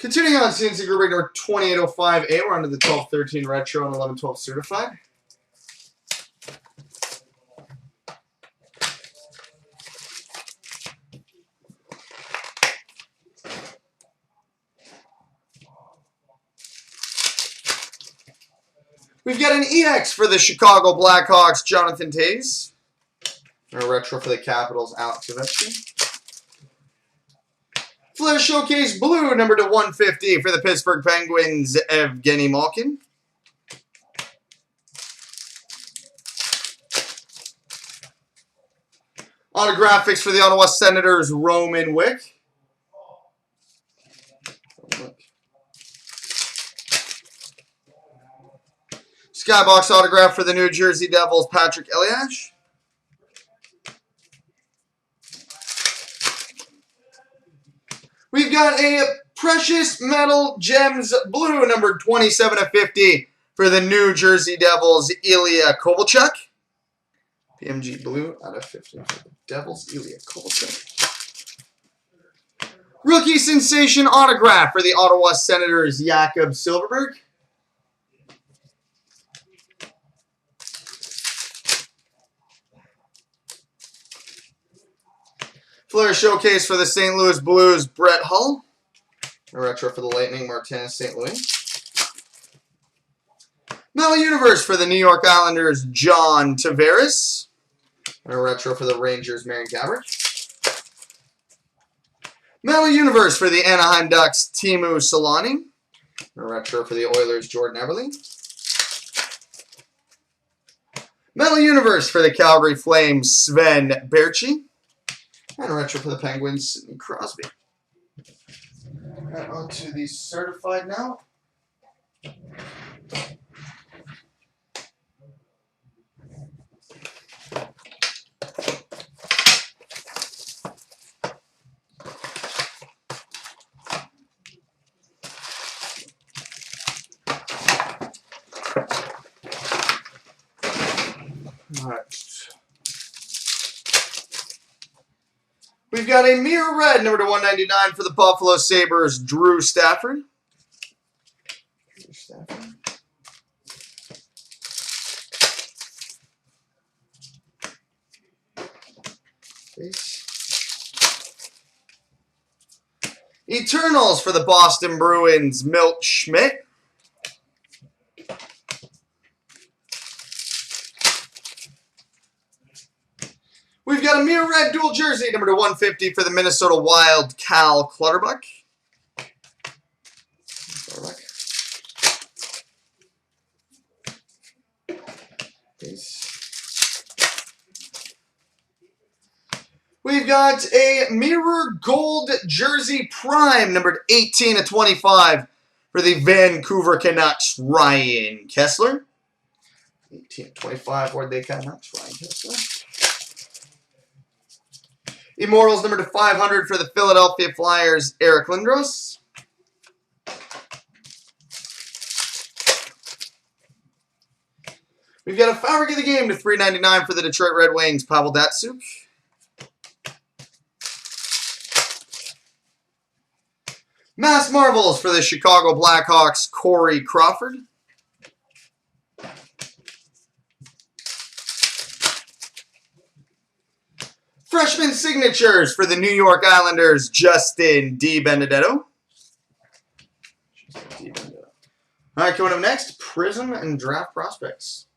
Continuing on CNC Group number 2805A, we're on to the 1213 Retro and 1112 Certified. We've got an EX for the Chicago Blackhawks, Jonathan Toews. And a retro for the Capitals, Alex Ovechkin. Flair Showcase Blue, number to 150 for the Pittsburgh Penguins, Evgeny Malkin. Autographics for the Ottawa Senators, Roman Wick. Skybox autograph for the New Jersey Devils, Patrick Elias. We've got a Precious Metal Gems Blue, number 27 of 50 for the New Jersey Devils, Ilya Kovalchuk. PMG Blue out of 50 for the Devils, Ilya Kovalchuk. Rookie Sensation autograph for the Ottawa Senators, Jakob Silfverberg. Flair Showcase for the St. Louis Blues, Brett Hull. A retro for the Lightning, Martinez, St. Louis. Metal Universe for the New York Islanders, John Tavares. And a retro for the Rangers, Marian Gaborik. Metal Universe for the Anaheim Ducks, Teemu Selanne. A retro for the Oilers, Jordan Eberle. Metal Universe for the Calgary Flames, Sven Baertschi. And a retro for the Penguins, Sidney Crosby. Right, on to the certified now. All right. We've got a mirror red, number to 199 for the Buffalo Sabres, Drew Stafford. Eternals for the Boston Bruins, Milt Schmidt. We've got a mirror red dual jersey, number to 150 for the Minnesota Wild, Cal Clutterbuck. We've got a mirror gold jersey prime, numbered 18 of 25 for the Vancouver Canucks, Ryan Kessler. 18 of 25 for the Canucks, Ryan Kessler. Immortals, number to 500 for the Philadelphia Flyers, Eric Lindros. We've got a Fabric of the Game to 399 for the Detroit Red Wings, Pavel Datsyuk. Mass Marvels for the Chicago Blackhawks, Corey Crawford. Freshman Signatures for the New York Islanders, Justin DiBenedetto. All right, coming up next, Prism and Draft Prospects.